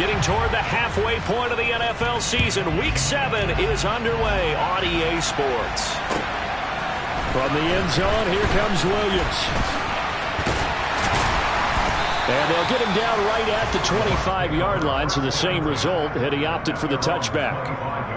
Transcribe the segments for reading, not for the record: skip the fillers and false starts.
Getting toward the halfway point of the NFL season. Week 7 is underway on EA Sports. From the end zone, here comes Williams. And they'll get him down right at the 25-yard line, so the same result had he opted for the touchback.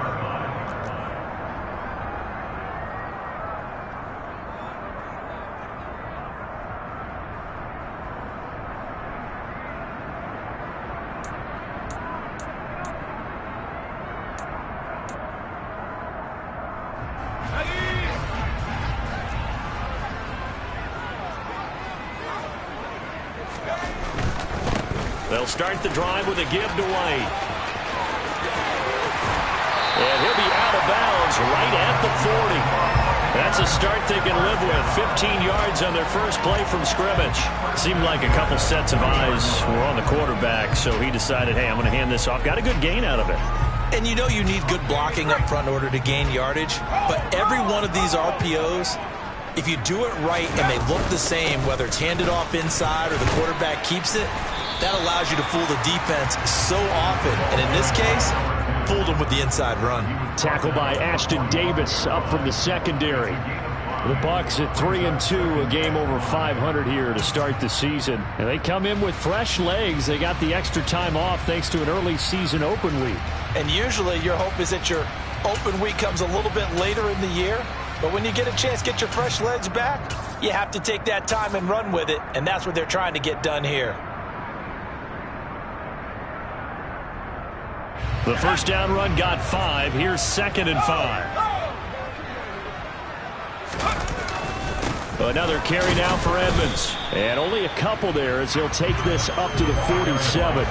They'll start the drive with a give to White. And he'll be out of bounds right at the 40. That's a start they can live with. 15 yards on their first play from scrimmage. Seemed like a couple sets of eyes were on the quarterback, so he decided, hey, I'm going to hand this off. Got a good gain out of it. And you know you need good blocking up front in order to gain yardage. But every one of these RPOs, if you do it right and they look the same, whether it's handed off inside or the quarterback keeps it, that allows you to fool the defense so often. And in this case, fooled them with the inside run. Tackle by Ashton Davis up from the secondary. The Bucs at 3-2, a game over 500 here to start the season. And they come in with fresh legs. They got the extra time off thanks to an early season open week. And usually your hope is that your open week comes a little bit later in the year. But when you get a chance to get your fresh legs back, you have to take that time and run with it. And that's what they're trying to get done here. The first down run got 5. Here's 2nd and 5. Another carry now for Edmonds. And only a couple there as he'll take this up to the 47.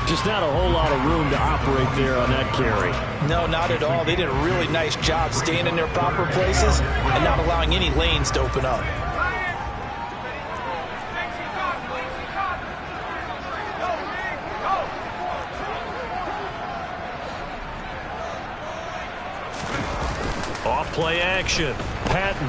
Just not a whole lot of room to operate there on that carry. No, not at all. They did a really nice job staying in their proper places and not allowing any lanes to open up. Off-play action. Patton.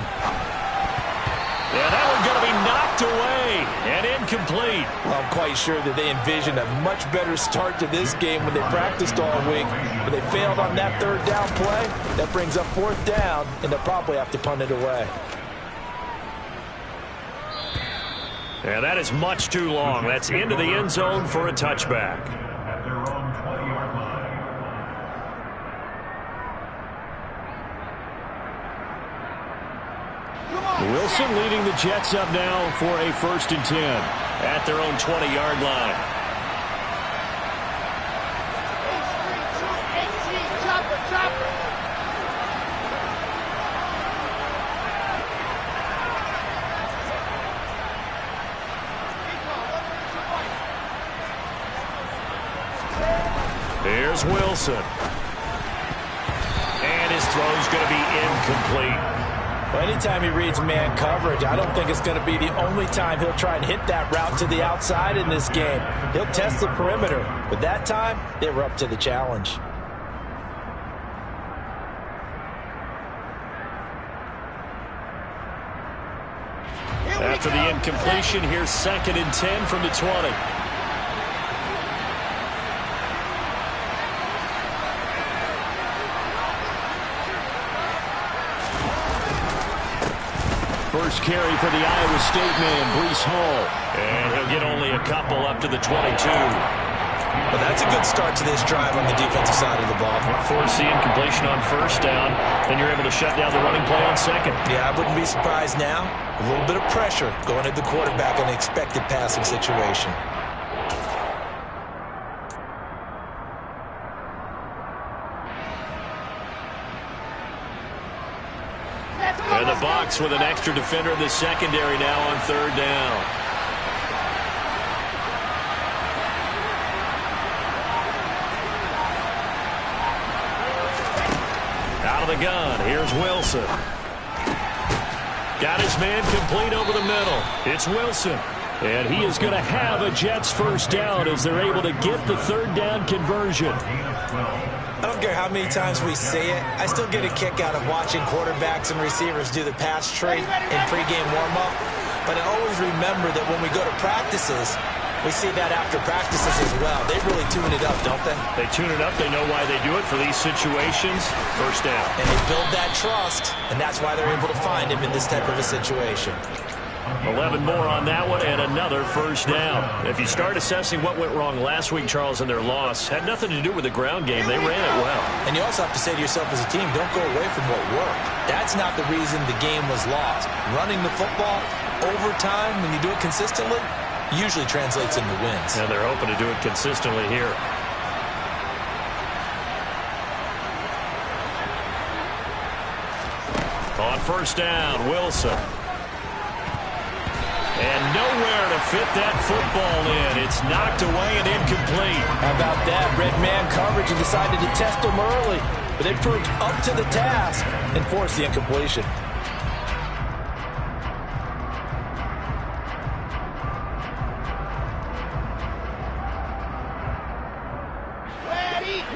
Yeah, that one's going to be knocked away and incomplete. Well, I'm quite sure that they envisioned a much better start to this game when they practiced all week. But they failed on that 3rd down play. That brings up 4th down, and they'll probably have to punt it away. Yeah, that is much too long. That's into the end zone for a touchback. Wilson leading the Jets up now for a 1st and 10 at their own 20-yard line. Here's Wilson. And his throw's going to be incomplete. Well, anytime he reads man coverage, I don't think it's going to be the only time he'll try and hit that route to the outside in this game. He'll test the perimeter, but that time, they were up to the challenge. After the incompletion, here's 2nd and 10 from the 20. First carry for the Iowa State man, Breece Hall. And he'll get only a couple up to the 22. Well, that's a good start to this drive on the defensive side of the ball. Force the incompletion on 1st down, then you're able to shut down the running play on 2nd. Yeah, I wouldn't be surprised now. A little bit of pressure going at the quarterback in an expected passing situation. And the Bucs with an extra defender in the secondary now on 3rd down. Out of the gun, here's Wilson. Got his man complete over the middle. It's Wilson. And he is going to have a Jets 1st down as they're able to get the 3rd down conversion. I don't care how many times we say it, I still get a kick out of watching quarterbacks and receivers do the pass trade in pregame warm-up. But I always remember that when we go to practices, We see that after practices as well. They really tune it up, don't they? They tune it up. They know why they do it for these situations. First down. And they build that trust, and that's why they're able to find him in this type of a situation. 11 more on that one and another first down. If you start assessing what went wrong last week, Charles, in their loss, had nothing to do with the ground game. They ran it well. And you also have to say to yourself as a team, don't go away from what worked. That's not the reason the game was lost. Running the football over time, when you do it consistently, usually translates into wins. And they're hoping to do it consistently here. On first down, Wilson. And nowhere to fit that football in. It's knocked away and incomplete. How about that? Red man coverage and decided to test him early. But they proved up to the task and forced the incompletion.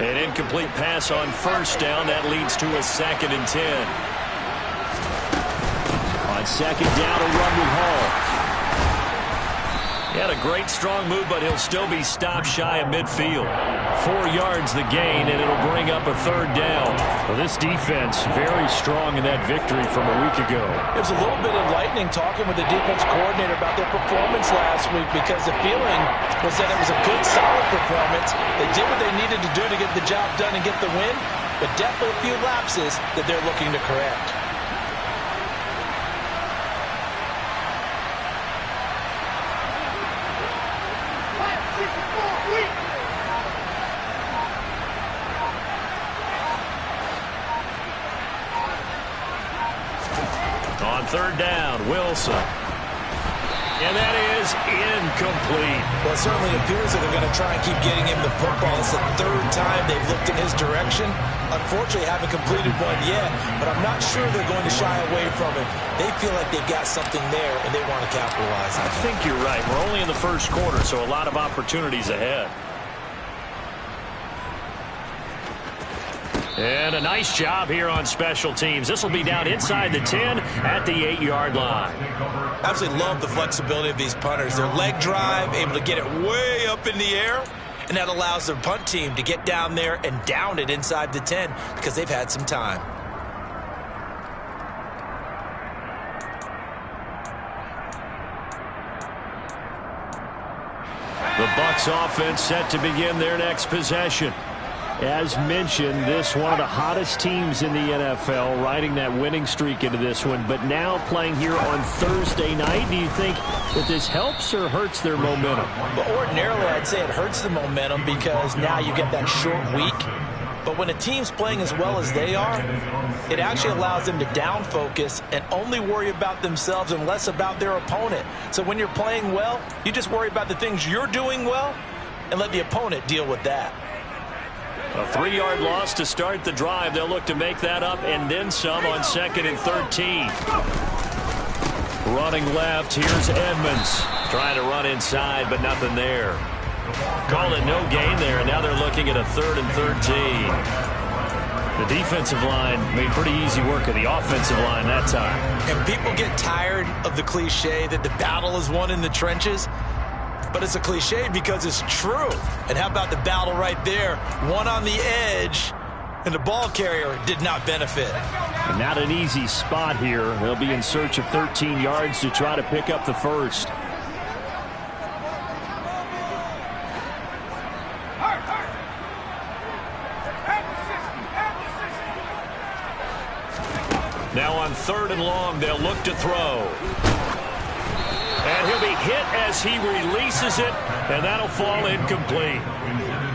An incomplete pass on first down. That leads to a 2nd and 10. On second down, a run with Hall. He had a great, strong move, but he'll still be stopped shy of midfield. 4 yards the gain, and it'll bring up a 3rd down. Well, this defense very strong in that victory from a week ago. It was a little bit enlightening talking with the defense coordinator about their performance last week, because the feeling was that it was a good, solid performance. They did what they needed to do to get the job done and get the win, but definitely a few lapses that they're looking to correct. On 3rd down, Wilson. And that is incomplete. Well, it certainly appears that they're going to try and keep getting him the football. It's the 3rd time they've looked in his direction. Unfortunately, haven't completed one yet, but I'm not sure they're going to shy away from him. They feel like they've got something there, and they want to capitalize on it. I think you're right. We're only in the first quarter, so a lot of opportunities ahead. And a nice job here on special teams. This will be down inside the 10 at the 8-yard line. Absolutely love the flexibility of these punters. Their leg drive, able to get it way up in the air, and that allows their punt team to get down there and down it inside the 10 because they've had some time. The Bucs offense set to begin their next possession. As mentioned, this one of the hottest teams in the NFL, riding that winning streak into this one, but now playing here on Thursday night. Do you think that this helps or hurts their momentum? Well, ordinarily, I'd say it hurts the momentum because now you get that short week. But when a team's playing as well as they are, it actually allows them to down focus and only worry about themselves and less about their opponent. So when you're playing well, you just worry about the things you're doing well and let the opponent deal with that. A 3-yard loss to start the drive. They'll look to make that up and then some on 2nd and 13. Running left, here's Edmonds. Trying to run inside, but nothing there. Called it no gain there, and now they're looking at a 3rd and 13. The defensive line made pretty easy work of the offensive line that time. And people get tired of the cliche that the battle is won in the trenches. But it's a cliche because it's true. And how about the battle right there? One on the edge, and the ball carrier did not benefit. And not an easy spot here. They'll be in search of 13 yards to try to pick up the first. Now on 3rd and long, they'll look to throw. And he'll be hit as he releases it, and that'll fall incomplete.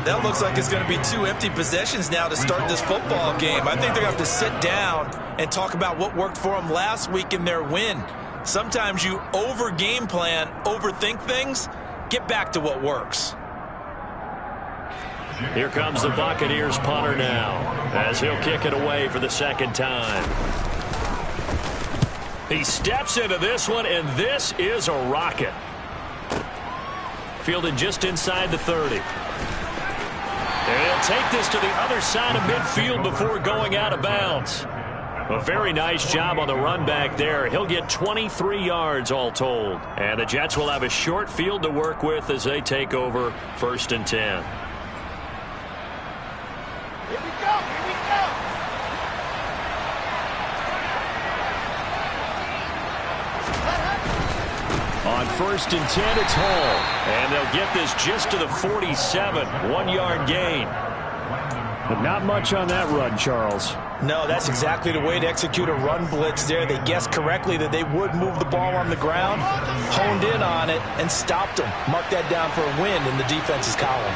That looks like it's going to be 2 empty possessions now to start this football game. I think they're going to have to sit down and talk about what worked for them last week in their win. Sometimes you over-game plan, overthink things. Get back to what works. Here comes the Buccaneers punter now, as he'll kick it away for the 2nd time. He steps into this one, and this is a rocket. Fielded just inside the 30. And he'll take this to the other side of midfield before going out of bounds. A very nice job on the run back there. He'll get 23 yards all told. And the Jets will have a short field to work with as they take over 1st and 10. Here we go, here we go. On 1st and 10, it's Hall. And they'll get this just to the 47. 1-yard gain. But not much on that run, Charles. No, that's exactly the way to execute a run blitz there. They guessed correctly that they would move the ball on the ground, honed in on it, and stopped them. Mark that down for a win in the defense's column.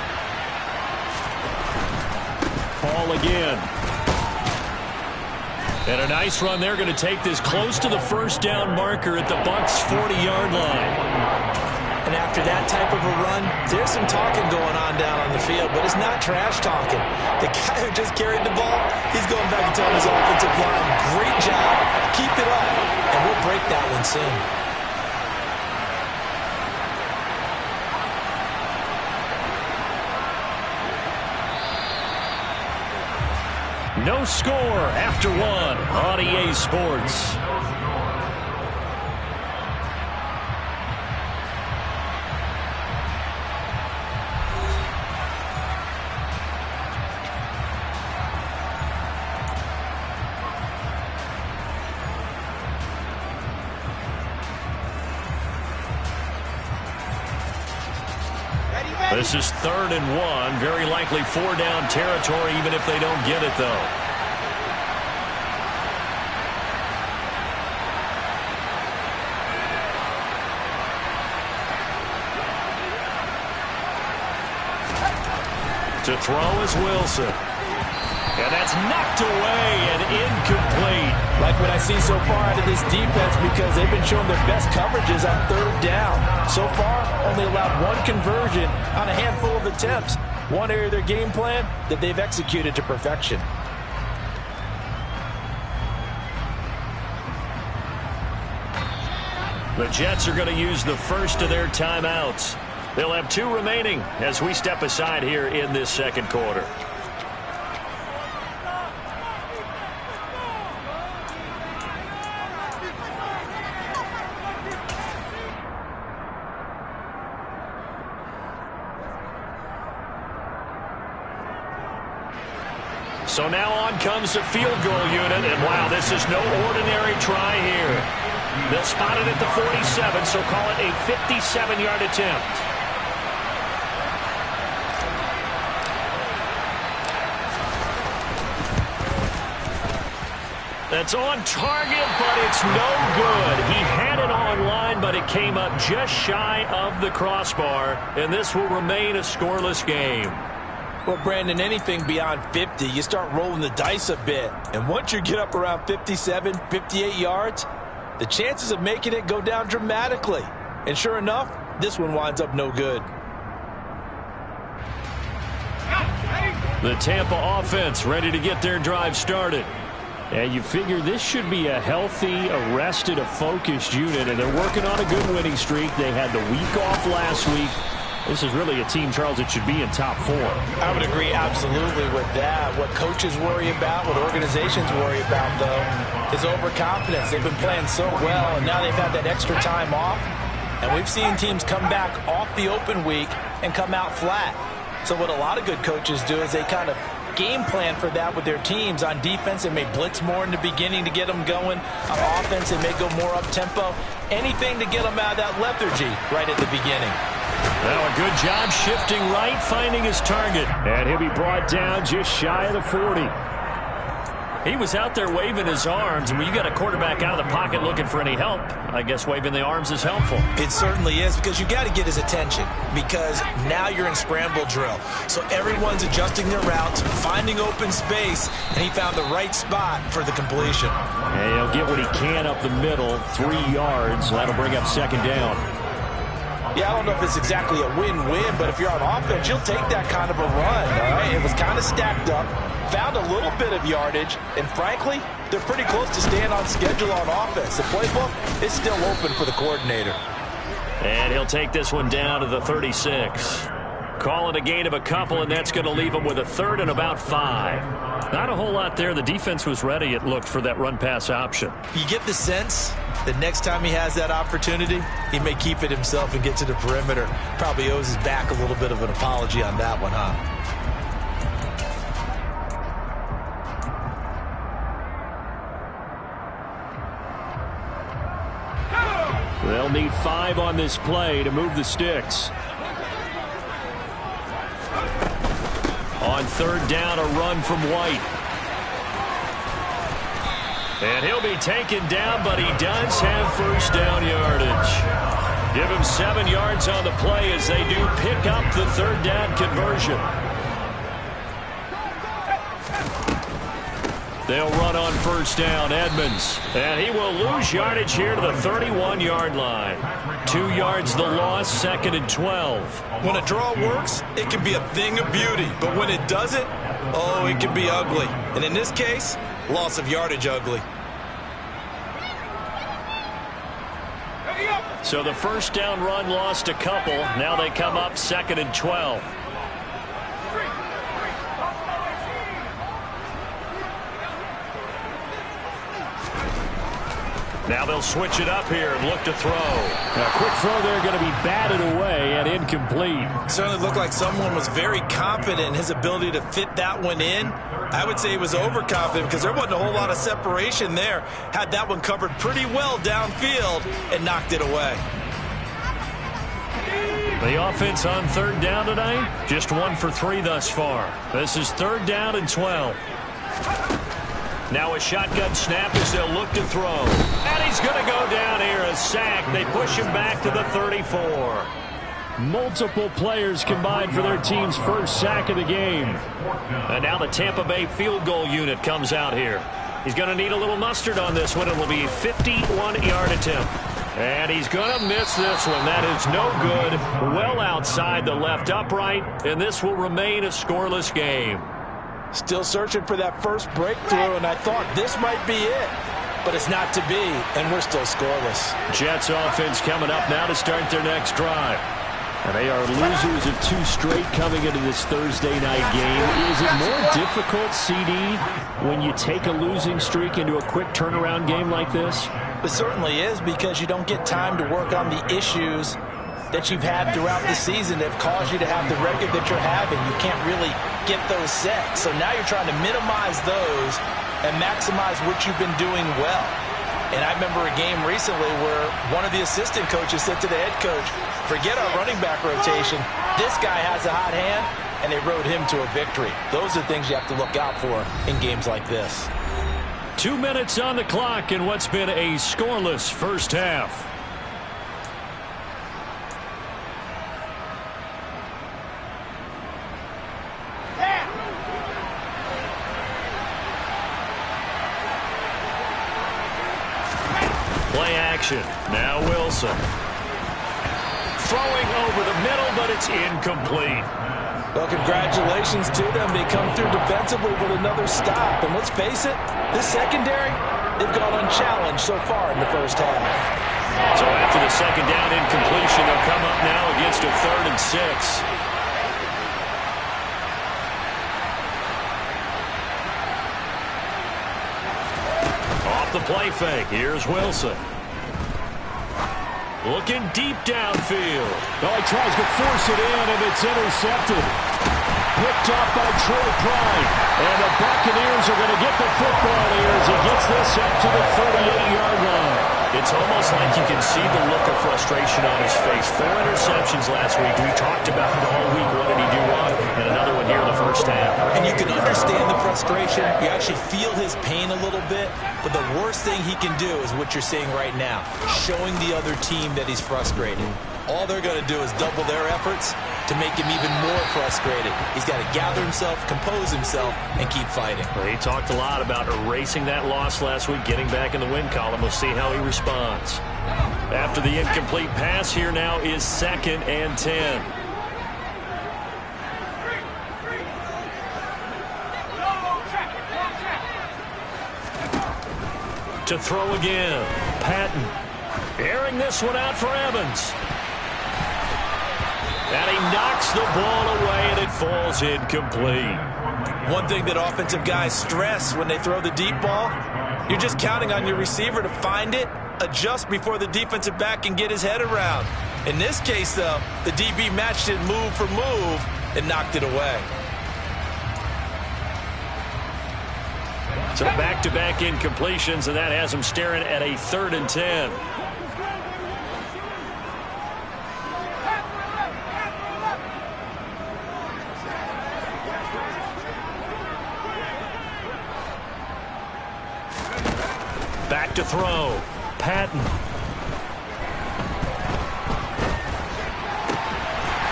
Hall again. And a nice run. They're going to take this close to the 1st down marker at the Bucs' 40-yard line. And after that type of a run, there's some talking going on down on the field, but it's not trash talking. The guy who just carried the ball, he's going back and telling his offensive line, great job, keep it up, and we'll break that one soon. No score after 1 on EA Sports. This is 3rd and 1. Very likely 4-down territory, even if they don't get it, though. To throw is Wilson. And that's knocked away and incomplete. Like what I see so far out of this defense, because they've been showing their best coverages on 3rd down. So far, only allowed 1 conversion on a handful of attempts. One area of their game plan that they've executed to perfection. The Jets are going to use the first of their timeouts. They'll have 2 remaining as we step aside here in this 2nd quarter. So now on comes the field goal unit, and wow, this is no ordinary try here. They'll spot it at the 47, so call it a 57-yard attempt. That's on target, but it's no good. He had it on line, but it came up just shy of the crossbar, and this will remain a scoreless game. Well, Brandon, anything beyond 50, you start rolling the dice a bit. And once you get up around 57, 58 yards, the chances of making it go down dramatically. And sure enough, this one winds up no good. The Tampa offense ready to get their drive started. And you figure this should be a healthy, arrested, a focused unit, and they're working on a good winning streak. They had the week off last week. This is really a team, Charles, that should be in top 4. I would agree absolutely with that. What coaches worry about, what organizations worry about, though, is overconfidence. They've been playing so well, and now they've had that extra time off. And we've seen teams come back off the open week and come out flat. So what a lot of good coaches do is they kind of game plan for that with their teams. On defense, they may blitz more in the beginning to get them going. On offense, they may go more up-tempo. Anything to get them out of that lethargy right at the beginning. Now a good job shifting right, finding his target. And he'll be brought down just shy of the 40. He was out there waving his arms, and when you got a quarterback out of the pocket looking for any help, I guess waving the arms is helpful. It certainly is, because you got to get his attention, because now you're in scramble drill. So everyone's adjusting their routes, finding open space, and he found the right spot for the completion. And he'll get what he can up the middle, 3 yards. That'll bring up 2nd down. Yeah, I don't know if it's exactly a win-win, but if you're on offense, you'll take that kind of a run, all right? It was kind of stacked up, found a little bit of yardage, and frankly, they're pretty close to staying on schedule on offense. The playbook is still open for the coordinator. And he'll take this one down to the 36. Call it a gain of a couple, and that's going to leave him with a 3rd and about 5. Not a whole lot there. The defense was ready, it looked, for that run-pass option. You get the sense that next time he has that opportunity, he may keep it himself and get to the perimeter. Probably owes his back a little bit of an apology on that one, huh? They'll need 5 on this play to move the sticks. On third down, a run from White. And he'll be taken down, but he does have first down yardage. Give him 7 yards on the play as they do pick up the third down conversion. They'll run on first down, Edmonds. And he will lose yardage here to the 31-yard line. 2 yards the loss, 2nd and 12. When a draw works, it can be a thing of beauty. But when it doesn't, oh, it can be ugly. And in this case, loss of yardage ugly. So the first down run lost a couple. Now they come up 2nd and 12. Now they'll switch it up here and look to throw. A quick throw there, going to be batted away and incomplete. Certainly looked like someone was very confident in his ability to fit that one in. I would say he was overconfident because there wasn't a whole lot of separation there. Had that one covered pretty well downfield and knocked it away. The offense on third down tonight, just 1 for 3 thus far. This is third down and 12. Now a shotgun snap as they'll look to throw. And he's going to go down here, a sack. They push him back to the 34. Multiple players combined for their team's first sack of the game. And now the Tampa Bay field goal unit comes out here. He's going to need a little mustard on this one. It will be a 51-yard attempt. And he's going to miss this one. That is no good. Well outside the left upright. And this will remain a scoreless game. Still searching for that first breakthrough, and I thought this might be it. But it's not to be, and we're still scoreless. Jets offense coming up now to start their next drive. And they are losers of 2 straight coming into this Thursday night game. Is it more difficult, CD, when you take a losing streak into a quick turnaround game like this? It certainly is, because you don't get time to work on the issues that you've had throughout the season that have caused you to have the record that you're having. You can't really get those set. So now you're trying to minimize those and maximize what you've been doing well. And I remember a game recently where one of the assistant coaches said to the head coach, forget our running back rotation. This guy has a hot hand, and they rode him to a victory. Those are things you have to look out for in games like this. 2 minutes on the clock in what's been a scoreless first half. Play action. Now Wilson. Throwing over the middle, but it's incomplete. Well, congratulations to them. They come through defensively with another stop. And let's face it, this secondary, they've gone unchallenged so far in the first half. So after the second down incompletion, they'll come up now against a 3rd and 6. The play fake. Here's Wilson. Looking deep downfield. Oh, he tries to force it in, and it's intercepted. Picked off by Troy Pride. And the Buccaneers are going to get the football here as he gets this up to the 38-yard line. It's almost like you can see the look of frustration on his face. 4 interceptions last week. We talked about it all week. What did he do wrong? And another one here in the first half. And you can understand the frustration. You actually feel his pain a little bit. But the worst thing he can do is what you're seeing right now, showing the other team that he's frustrated. All they're going to do is double their efforts to make him even more frustrated. He's got to gather himself, compose himself, and keep fighting. Well, he talked a lot about erasing that loss last week, getting back in the win column. We'll see how he responds. After the incomplete pass, here now is 2nd and 10. To throw again. Patton airing this one out for Evans. And he knocks the ball away, and it falls incomplete. One thing that offensive guys stress when they throw the deep ball, you're just counting on your receiver to find it, adjust before the defensive back can get his head around. In this case, though, the DB matched it move for move and knocked it away. So back-to-back incompletions, and that has him staring at a 3rd and 10. Back to throw. Patton.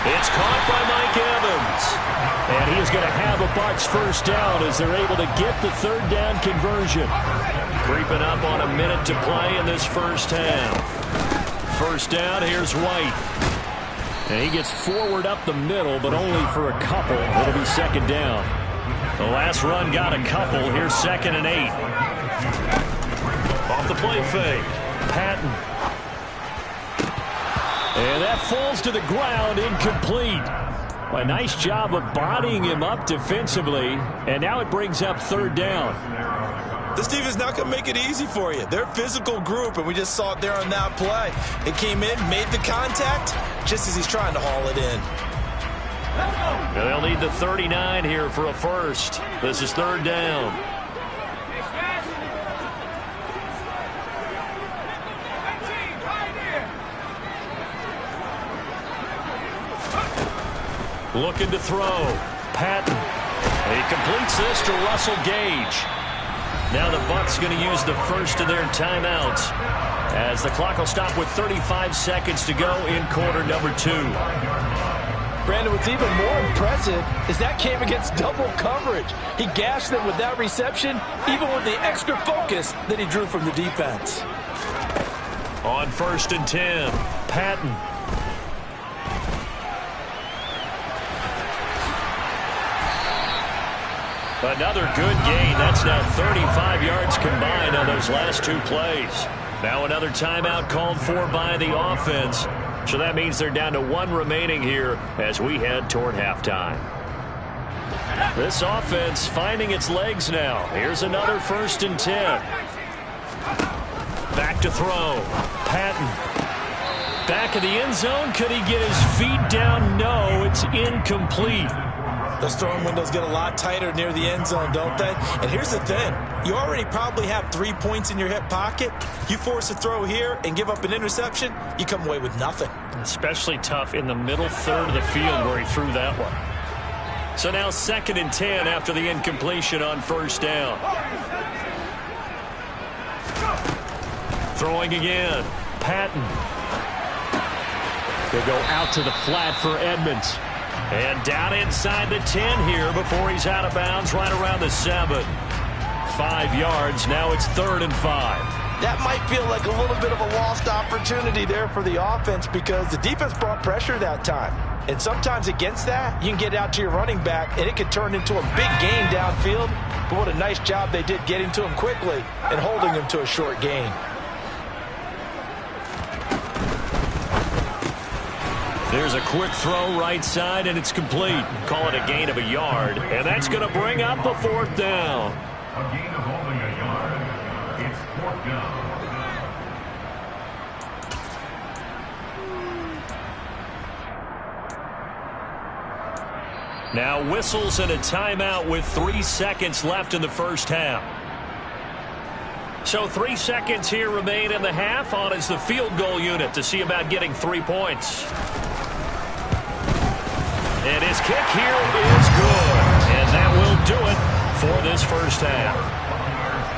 It's caught by Mike Evans. And he is going to have a Bucs first down as they're able to get the 3rd down conversion. Creeping up on a minute to play in this first half. First down, here's White. And he gets forward up the middle, but only for a couple. It'll be 2nd down. The last run got a couple. Here's 2nd and 8. Off the play fake. Patton. And that falls to the ground, incomplete. A nice job of bodying him up defensively, and now it brings up 3rd down. This team is not going to make it easy for you. They're a physical group, and we just saw it there on that play. It came in, made the contact, just as he's trying to haul it in. They'll need the 39 here for a first. This is 3rd down. Looking to throw. Patton. He completes this to Russell Gage. Now the Bucs going to use the first of their timeouts as the clock will stop with 35 seconds to go in quarter number 2. Brandon, what's even more impressive is that came against double coverage. He gashed them with that reception, even with the extra focus that he drew from the defense. On 1st and 10, Patton. Another good gain. That's now 35 yards combined on those last 2 plays. Now another timeout called for by the offense. So that means they're down to 1 remaining here as we head toward halftime. This offense finding its legs now. Here's another 1st and 10. Back to throw. Patton. Back of the end zone. Could he get his feet down? No, it's incomplete. Those throwing windows get a lot tighter near the end zone, don't they? And here's the thing. You already probably have 3 points in your hip pocket. You force a throw here and give up an interception, you come away with nothing. Especially tough in the middle 3rd of the field where he threw that one. So now 2nd and 10 after the incompletion on 1st down. Throwing again. Patton. He'll go out to the flat for Edmonds. And down inside the 10 here before he's out of bounds right around the 7. 5 yards. Now it's 3rd and 5. That might feel like a little bit of a lost opportunity there for the offense because the defense brought pressure that time. And sometimes against that, you can get out to your running back, and it could turn into a big gain downfield. But what a nice job they did getting to him quickly and holding him to a short gain. There's a quick throw right side, and it's complete. Call it a gain of a yard, and that's going to bring up a 4th down. A gain of only a yard. It's 4th down. Now whistles and a timeout with 3 seconds left in the first half. So 3 seconds here remain in the half. On is the field goal unit to see about getting 3 points. And his kick here is good. And that will do it for this first half.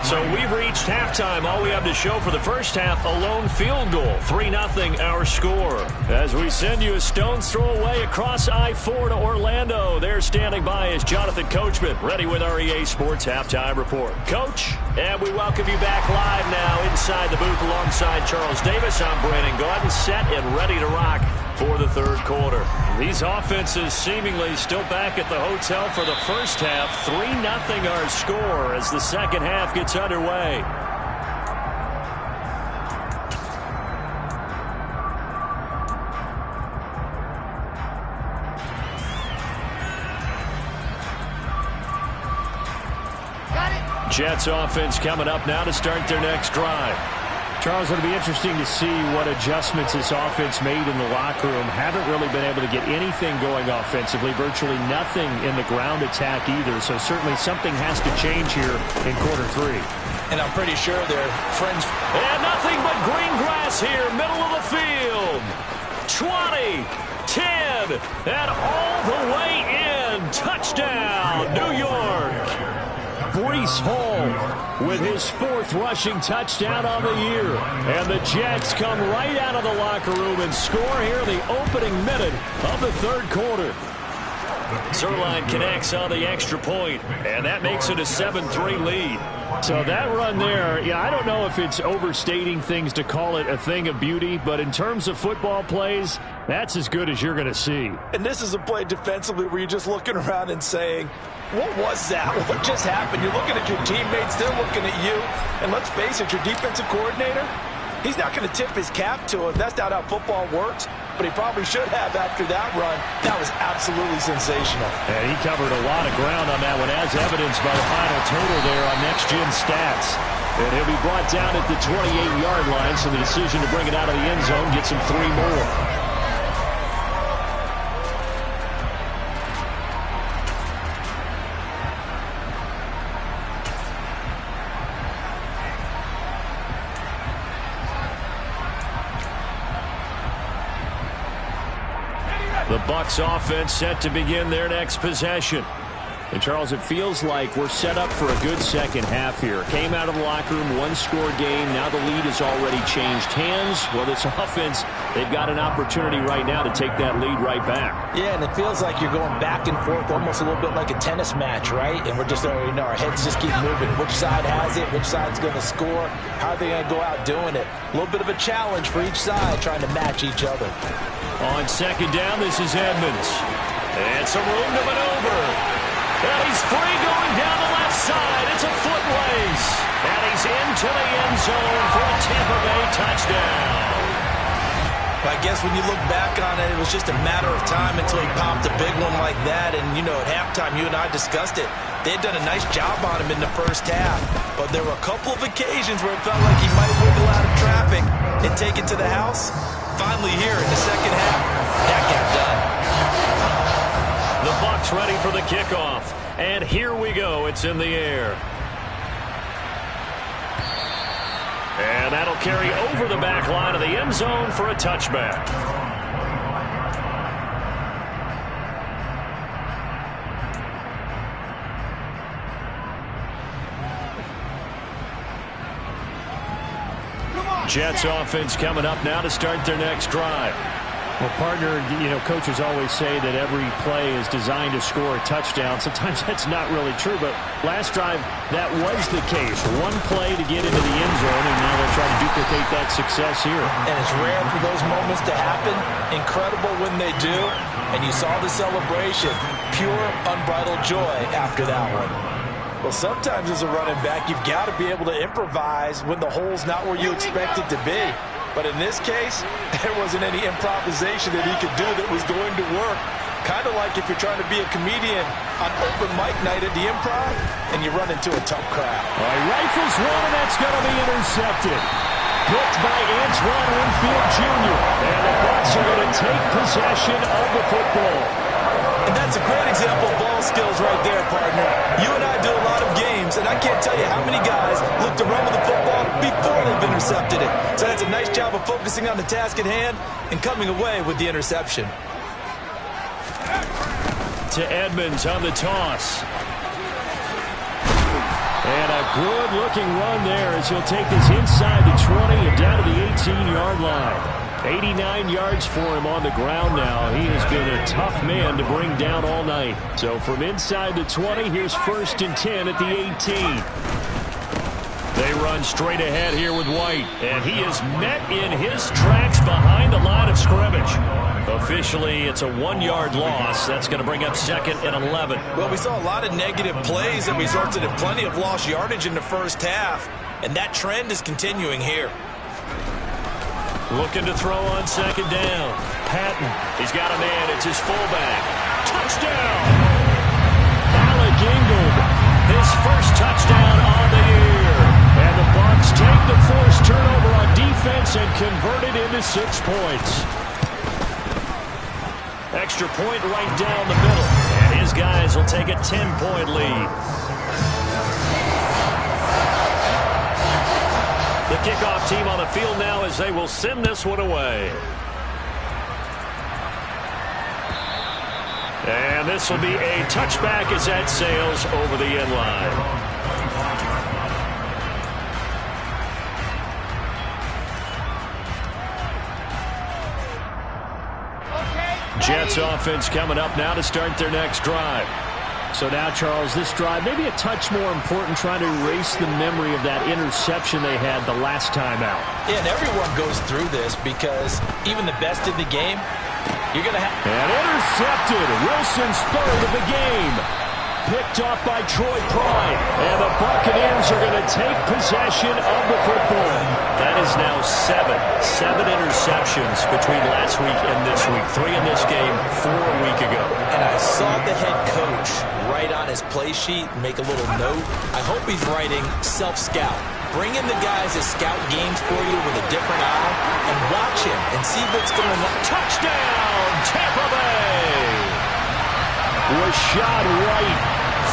So we've reached halftime. All we have to show for the first half, a lone field goal. 3-0 our score. As we send you a stone's throw away across I-4 to Orlando. There standing by is Jonathan Coachman, ready with our EA Sports Halftime Report. Coach, and we welcome you back live now inside the booth alongside Charles Davis. I'm Brandon Gordon, set and ready to rock for the third quarter. These offenses seemingly still back at the hotel for the first half. 3-0 our score as the second half gets underway. Jets offense coming up now to start their next drive. Charles, it'll be interesting to see what adjustments this offense made in the locker room. Haven't really been able to get anything going offensively, virtually nothing in the ground attack either. So certainly something has to change here in quarter three. And I'm pretty sure they're friends. And nothing but green grass here, middle of the field. 20, 10, and all the way in. Touchdown, New York. Breece Hall with his 4th rushing touchdown on the year. And the Jets come right out of the locker room and score here in the opening minute of the 3rd quarter. Zerline connects on the extra point, and that makes it a 7-3 lead. So that run there, I don't know if it's overstating things to call it a thing of beauty, but in terms of football plays, that's as good as you're going to see. And this is a play defensively where you're just looking around and saying, what was that? What just happened? You're looking at your teammates. They're looking at you. And let's face it, your defensive coordinator, he's not going to tip his cap to him. That's not how football works. But he probably should have after that run. That was absolutely sensational. And he covered a lot of ground on that one, as evidenced by the final total there on Next Gen Stats. And he'll be brought down at the 28-yard line, so the decision to bring it out of the end zone gets him 3 more. The Bucs offense set to begin their next possession. And, Charles, it feels like we're set up for a good second half here. Came out of the locker room, 1-score game. Now the lead has already changed hands. Well, this offense, they've got an opportunity right now to take that lead right back. Yeah, and it feels like you're going back and forth almost a little bit like a tennis match, right? And we're just already know our heads just keep moving. Which side has it? Which side's going to score? How are they going to go out doing it? A little bit of a challenge for each side trying to match each other. On second down, this is Edmonds. And some room to maneuver. And he's free going down the left side. It's a foot race. And he's into the end zone for a Tampa Bay touchdown. I guess when you look back on it, it was just a matter of time until he popped a big one like that. And, at halftime, you and I discussed it. They had done a nice job on him in the first half. But there were a couple of occasions where it felt like he might wiggle out of traffic and take it to the house. Finally here in the second half, that got done. The Bucs ready for the kickoff. And here we go. It's in the air. And that'll carry over the back line of the end zone for a touchback. Jets offense coming up now to start their next drive. Well, partner, coaches always say that every play is designed to score a touchdown. Sometimes that's not really true, but last drive, that was the case. One play to get into the end zone, and now they'll try to duplicate that success here. And it's rare for those moments to happen. Incredible when they do. And you saw the celebration. Pure, unbridled joy after that one. Well, sometimes as a running back, you've got to be able to improvise when the hole's not where you expect it to be. But in this case, there wasn't any improvisation that he could do that was going to work. Kind of like if you're trying to be a comedian on open mic night at the Improv and you run into a tough crowd. All right, rifles one, and that's going to be intercepted. Picked by Antoine Winfield Jr. And the Bucs are going to take possession of the football. And that's a great example of ball skills right there, partner. You and I do a lot of games, and I can't tell you how many guys look to run with the football before they've intercepted it. So that's a nice job of focusing on the task at hand and coming away with the interception. To Edmonds on the toss. And a good-looking run there as he'll take this inside the 20 and down to the 18-yard line. 89 yards for him on the ground now. He has been a tough man to bring down all night. So from inside the 20, here's 1st and 10 at the 18. They run straight ahead here with White. And he is met in his tracks behind the line of scrimmage. Officially, it's a 1-yard loss. That's going to bring up 2nd and 11. Well, we saw a lot of negative plays that resulted in plenty of lost yardage in the first half. And that trend is continuing here. Looking to throw on 2nd down. Patton. He's got a man. It's his fullback. Touchdown! Alec Ingold, his his first touchdown on the year. And the Bucs take the forced turnover on defense and convert it into 6 points. Extra point right down the middle. And his guys will take a 10-point lead. The kickoff team on the field now as they will send this one away. And this will be a touchback as that sails over the end line. Jets offense coming up now to start their next drive. So now, Charles, this drive maybe a touch more important, trying to erase the memory of that interception they had the last time out. Yeah, and everyone goes through this because even the best in the game, you're going to have... And intercepted. Wilson spurred of the game. Picked off by Troy Pride. And the Buccaneers are going to take possession of the football. That is now 7 interceptions between last week and this week. 3 in this game, 4 a week ago. And I saw the head coach write on his play sheet, make a little note. I hope he's writing self-scout. Bring in the guys that scout games for you with a different eye and watch him and see what's going on. Touchdown, Tampa Bay! Rashad White,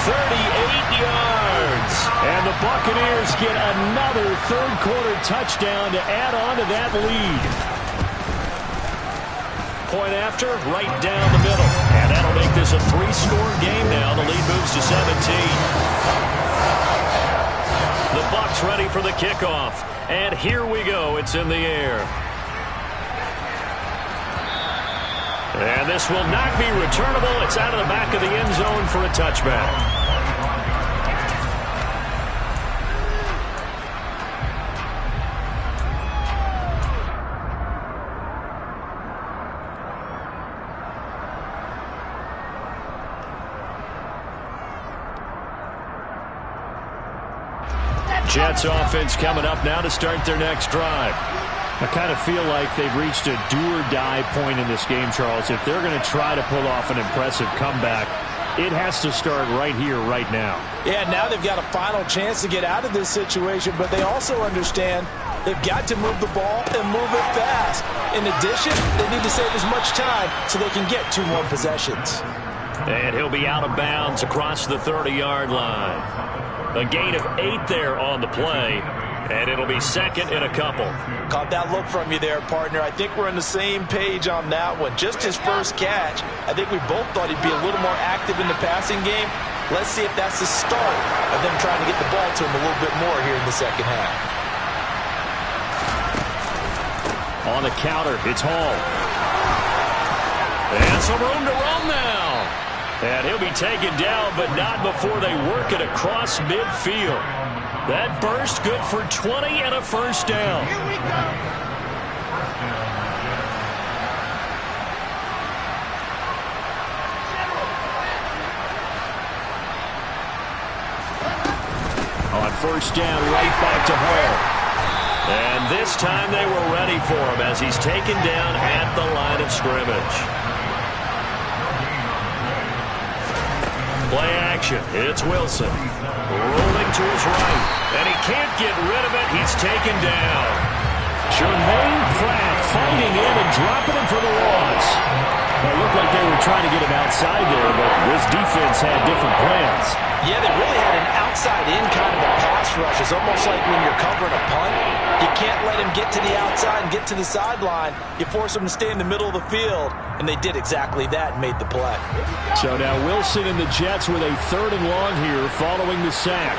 38 yards. And the Buccaneers get another third-quarter touchdown to add on to that lead. Point after, right down the middle. And that'll make this a 3-score game now. The lead moves to 17. The Bucs ready for the kickoff. And here we go. It's in the air. And this will not be returnable. It's out of the back of the end zone for a touchback. Jets offense coming up now to start their next drive. I kind of feel like they've reached a do-or-die point in this game, Charles. If they're going to try to pull off an impressive comeback, it has to start right here, right now. Yeah, now they've got a final chance to get out of this situation, but they also understand they've got to move the ball and move it fast. In addition, they need to save as much time so they can get 2 more possessions. And he'll be out of bounds across the 30-yard line. A gain of 8 there on the play. And it'll be second and a couple. Caught that look from you there, partner. I think we're on the same page on that one. Just his first catch. I think we both thought he'd be a little more active in the passing game. Let's see if that's the start of them trying to get the ball to him a little bit more here in the second half. On the counter, it's Hall. And some room to run now. And he'll be taken down, but not before they work it across midfield. That burst good for 20 and a first down. Here we go. On first down, right back to Hall. And this time they were ready for him as he's taken down at the line of scrimmage. Play action. It's Wilson. Rolling to his right. And he can't get rid of it. He's taken down. Jermaine Pratt fighting in and dropping him for the loss. It looked like they were trying to get him outside there, but this defense had different plans. Yeah, they really had an outside-in kind of a pass rush. It's almost like when you're covering a punt. You can't let him get to the outside and get to the sideline. You force him to stay in the middle of the field, and they did exactly that and made the play. So now Wilson and the Jets with a 3rd and long here following the sack.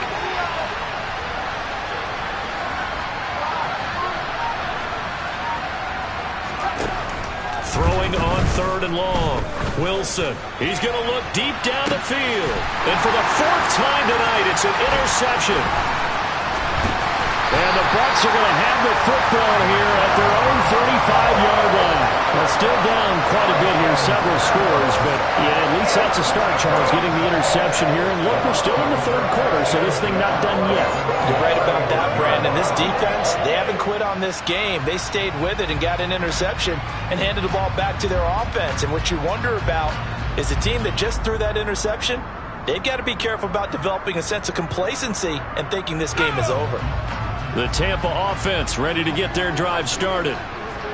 Throwing on 3rd and long. Wilson, he's going to look deep down the field. And for the 4th time tonight, it's an interception. And the Bucs are going to have the football here at their own 35-yard line. Well, still down quite a bit here, several scores, but yeah, at least that's a start, Charles, getting the interception here. And look, we're still in the 3rd quarter, so this thing not done yet. You're right about that, Brandon. This defense, they haven't quit on this game. They stayed with it and got an interception and handed the ball back to their offense. And what you wonder about is the team that just threw that interception, They've got to be careful about developing a sense of complacency and thinking this game is over. The Tampa offense ready to get their drive started.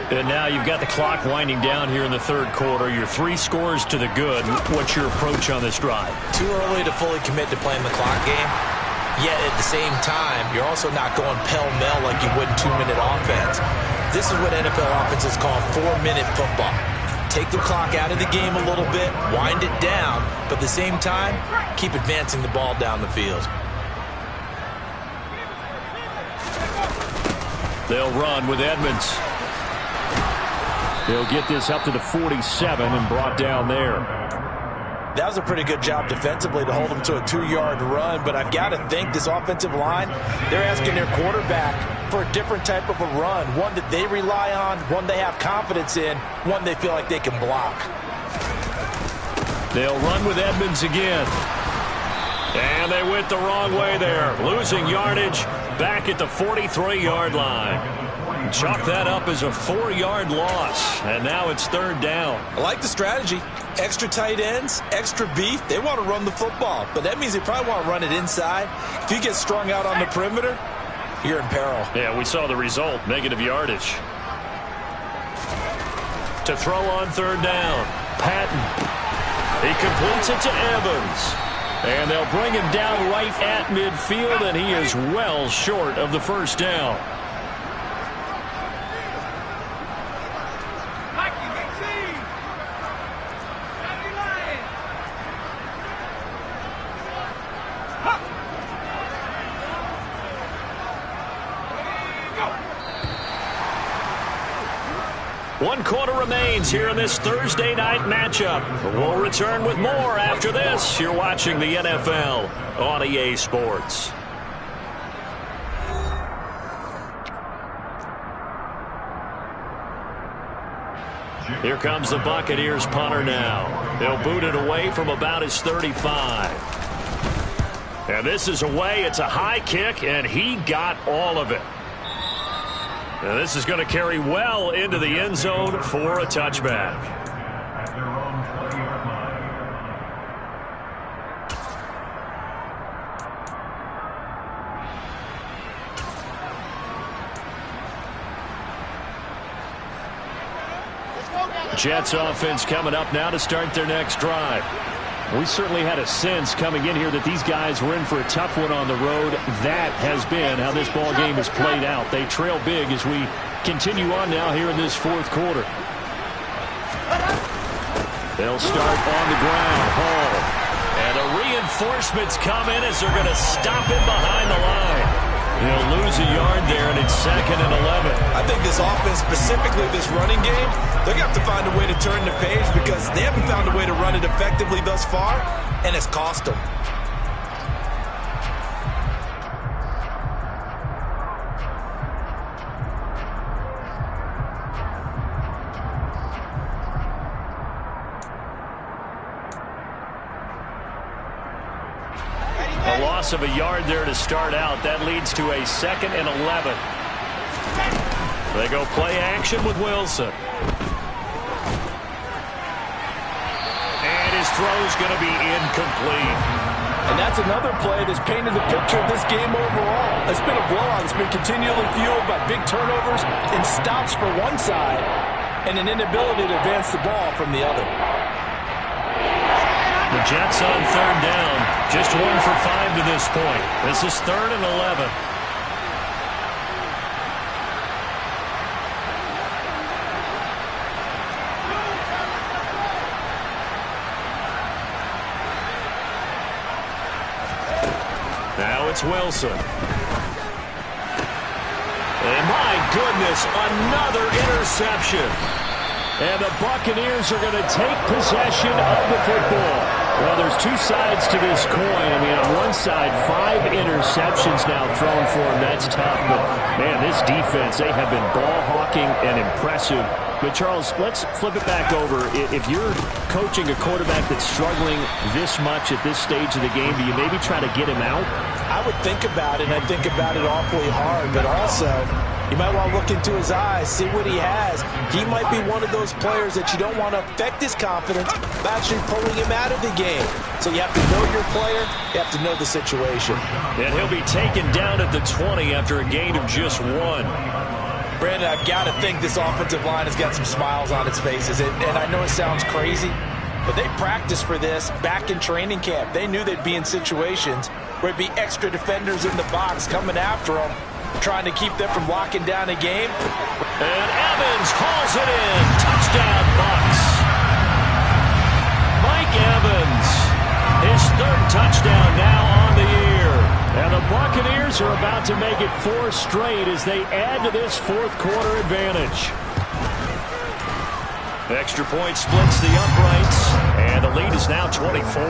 And now you've got the clock winding down here in the third quarter. You're 3 scores to the good. What's your approach on this drive? Too early to fully commit to playing the clock game. Yet at the same time, you're also not going pell-mell like you would in 2-minute offense. This is what NFL offenses call 4-minute football. Take the clock out of the game a little bit, wind it down, but at the same time, keep advancing the ball down the field. They'll run with Edmonds. They'll get this up to the 47 and brought down there. That was a pretty good job defensively to hold them to a 2-yard run, but I've got to think this offensive line, they're asking their quarterback for a different type of a run, one that they rely on, one they have confidence in, one they feel like they can block. They'll run with Edmonds again. And they went the wrong way there, losing yardage back at the 43-yard line. Chalk that up as a 4-yard loss, and now it's third down. I like the strategy. Extra tight ends, extra beef. They want to run the football, but that means they probably want to run it inside. If you get strung out on the perimeter, you're in peril. Yeah, we saw the result, negative yardage. To throw on third down, Patton. He completes it to Evans. And they'll bring him down right at midfield, and he is well short of the first down. One quarter remains here in this Thursday night matchup. We'll return with more after this. You're watching the NFL on EA Sports. Here comes the Buccaneers punter now. They'll boot it away from about his 35. And this is away. It's a high kick, and he got all of it. Now this is going to carry well into the end zone for a touchback. At their own 20-yard line. Jets offense coming up now to start their next drive. We certainly had a sense coming in here that these guys were in for a tough one on the road. That has been how this ball game has played out. They trail big as we continue on now here in this fourth quarter. They'll start on the ground. Hall. And the reinforcements come in as they're going to stop him behind the line. He'll lose a yard there, and it's 2nd and 11. I think this offense, specifically this running game, they're going to have to find a way to turn the page because they haven't found a way to run it effectively thus far, and it's cost them. A loss of a yard there to start out. That leads to a 2nd and 11. They go play action with Wilson. And his throw's going to be incomplete. And that's another play that's painted the picture of this game overall. It's been a blowout. It's been continually fueled by big turnovers and stops for one side and an inability to advance the ball from the other. The Jets on third down. Just 1 for 5 to this point. This is 3rd and 11. Now it's Wilson. And my goodness, another interception. And the Buccaneers are going to take possession of the football. Well, there's two sides to this coin. I mean, on one side, 5 interceptions now thrown for him. That's tough. But, man, this defense, they have been ball hawking and impressive. But, Charles, let's flip it back over. If you're coaching a quarterback that's struggling this much at this stage of the game, do you maybe try to get him out? I would think about it, and I think about it awfully hard. But also, You might want to look into his eyes, see what he has. He might be one of those players that you don't want to affect his confidence by actually pulling him out of the game. So you have to know your player. You have to know the situation. And he'll be taken down at the 20 after a gain of just 1. Brandon, I've got to think this offensive line has got some smiles on its faces. And I know it sounds crazy, but they practiced for this back in training camp. They knew they'd be in situations where it'd be extra defenders in the box coming after them, trying to keep them from locking down a game. And Evans hauls it in. Touchdown, Bucs. Mike Evans, his 3rd touchdown now on the year. And the Buccaneers are about to make it 4 straight as they add to this 4th quarter advantage. Extra point splits the uprights, and the lead is now 24.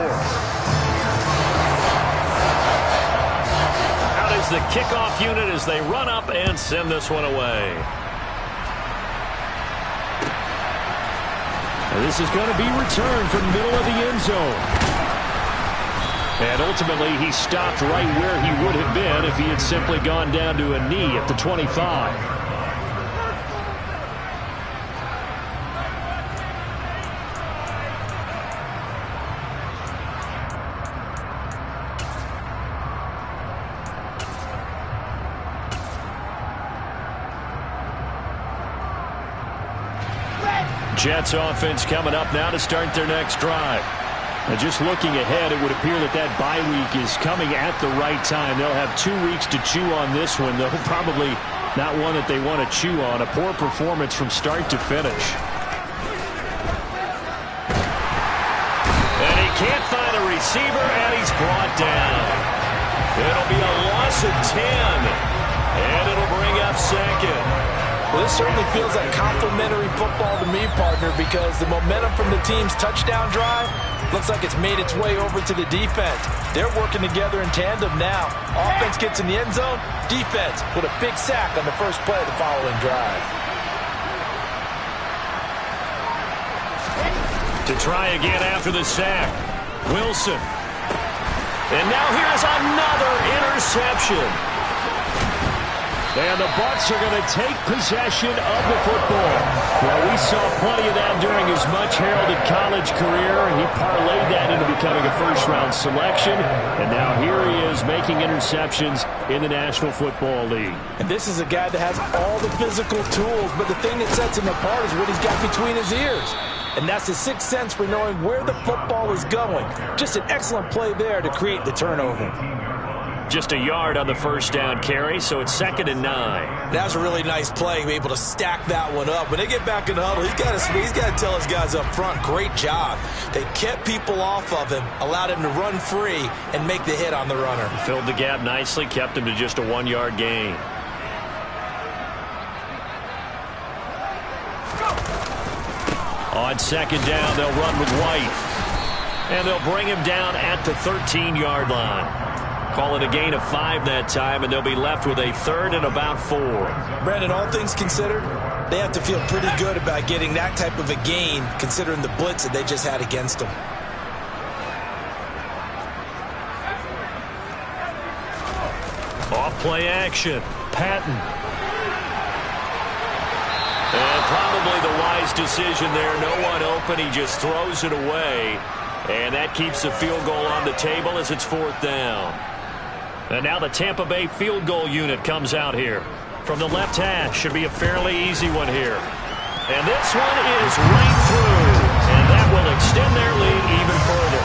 Out is the kickoff unit as they run up and send this one away. And this is going to be returned from the middle of the end zone. And ultimately, he stopped right where he would have been if he had simply gone down to a knee at the 25. Jets offense coming up now to start their next drive. And just looking ahead, it would appear that that bye week is coming at the right time. They'll have 2 weeks to chew on this one, though probably not one that they want to chew on. A poor performance from start to finish. And he can't find a receiver, and he's brought down. It'll be a loss of 10, and it'll bring up 2nd. Well, this certainly feels like complimentary football to me, partner, because the momentum from the team's touchdown drive looks like it's made its way over to the defense. They're working together in tandem now. Offense gets in the end zone. Defense with a big sack on the first play of the following drive. To try again after the sack, Wilson. And now here's another interception. And the Bucs are going to take possession of the football. Well, we saw plenty of that during his much-heralded college career. He parlayed that into becoming a first-round selection. And now here he is making interceptions in the National Football League. And this is a guy that has all the physical tools, but the thing that sets him apart is what he's got between his ears. And that's the sixth sense for knowing where the football is going. Just an excellent play there to create the turnover. Just a yard on the first down carry, so it's 2nd and 9. That was a really nice play, be able to stack that one up. When they get back in the huddle, he's got to tell his guys up front, great job. They kept people off of him, allowed him to run free, and make the hit on the runner. Filled the gap nicely, kept him to just a 1-yard gain. On 2nd down, they'll run with White. And they'll bring him down at the 13-yard line. Call it a gain of 5 that time, and they'll be left with a 3rd and about 4. Brandon, all things considered, they have to feel pretty good about getting that type of a gain, considering the blitz that they just had against them. Off play action. Patton. And probably the wise decision there. No one open. He just throws it away. And that keeps the field goal on the table as it's 4th down. And now the Tampa Bay field goal unit comes out here. From the left hash, should be a fairly easy one here. And this one is right through. And that will extend their lead even further.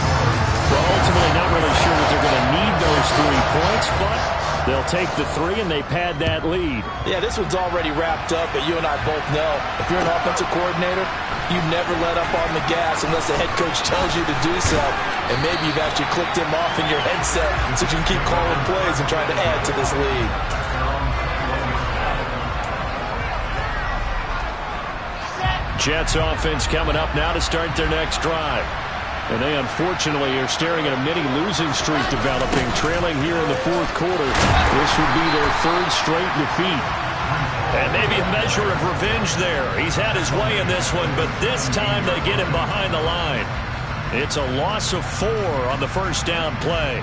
Well, ultimately not really sure that they're going to need those 3 points, but they'll take the 3 and they pad that lead. Yeah, this one's already wrapped up, but you and I both know if you're an offensive coordinator, you never let up on the gas unless the head coach tells you to do so. And maybe you've actually clicked him off in your headset so you can keep calling plays and trying to add to this lead. Jets offense coming up now to start their next drive. And they unfortunately are staring at a mini losing streak developing, trailing here in the 4th quarter. This would be their 3rd straight defeat. And maybe a measure of revenge there. He's had his way in this one, but this time they get him behind the line. It's a loss of 4 on the first down play.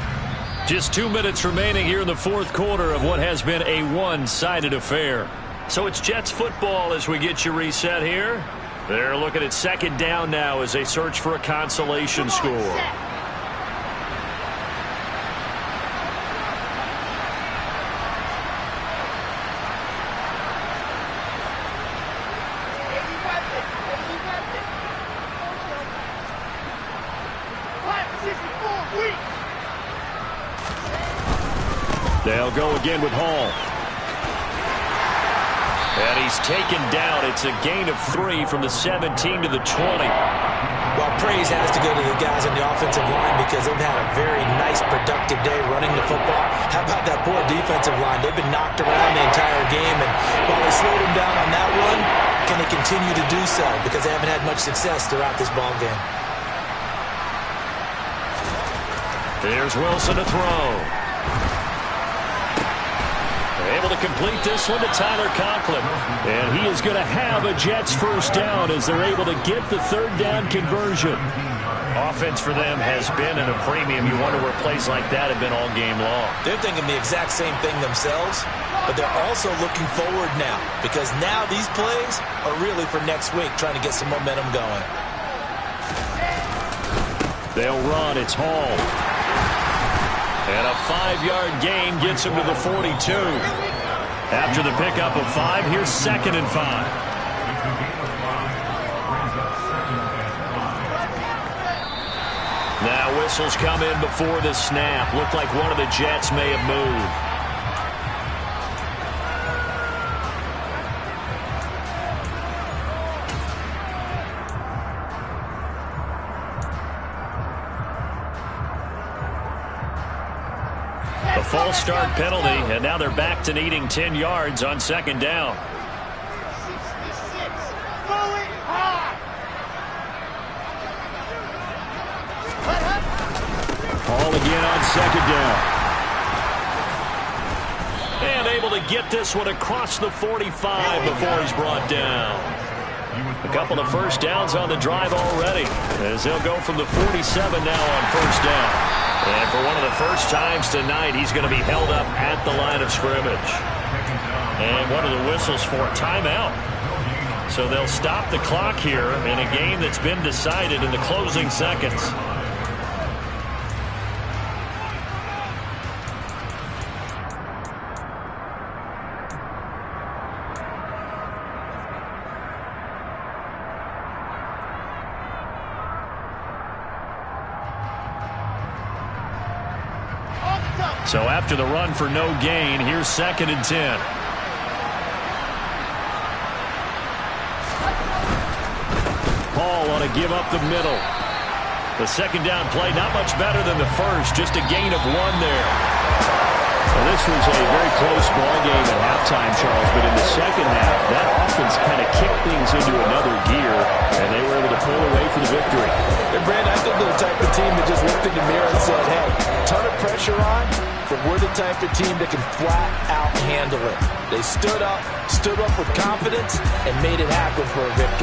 Just 2 minutes remaining here in the 4th quarter of what has been a one-sided affair. So it's Jets football as we get you reset here. They're looking at second down now as they search for a consolation score. They'll go again with Hall. And he's taken down. It's a gain of 3 from the 17 to the 20. Well, praise has to go to the guys on the offensive line because they've had a very nice, productive day running the football. How about that poor defensive line? They've been knocked around the entire game, and while they slowed them down on that run, can they continue to do so? Because they haven't had much success throughout this ball game. Here's Wilson to throw. Able to complete this one to Tyler Conklin. And he is going to have a Jets first down as they're able to get the third down conversion. Offense for them has been at a premium. You wonder where plays like that have been all game long. They're thinking the exact same thing themselves, but they're also looking forward now because now these plays are really for next week, trying to get some momentum going. They'll run. It's Hall. And a 5-yard gain gets him to the 42. After the pickup of 5, here's 2nd and 5. Now whistles come in before the snap. Looked like one of the Jets may have moved. A false start penalty, and now they're back to needing 10 yards on 2nd down. 66. Going hard. Hall again on 2nd down. And able to get this one across the 45 before he's brought down. A couple of first downs on the drive already, as they'll go from the 47 now on 1st down. And for one of the first times tonight, he's going to be held up at the line of scrimmage. And one of the whistles for a timeout. So they'll stop the clock here in a game that's been decided in the closing seconds. So after the run for no gain, here's 2nd and 10. Hall ought to give up the middle. The 2nd down play, not much better than the first, just a gain of 1 there. Well, this was a very close ball game at halftime, Charles, but in the second half, that offense kind of kicked things into another gear, and they were able to pull away for the victory. And Brandon, I think they're the type of team that just looked in the mirror and said, hey, ton of pressure on, but we're the type of team that can flat out handle it. They stood up with confidence, and made it happen for a victory.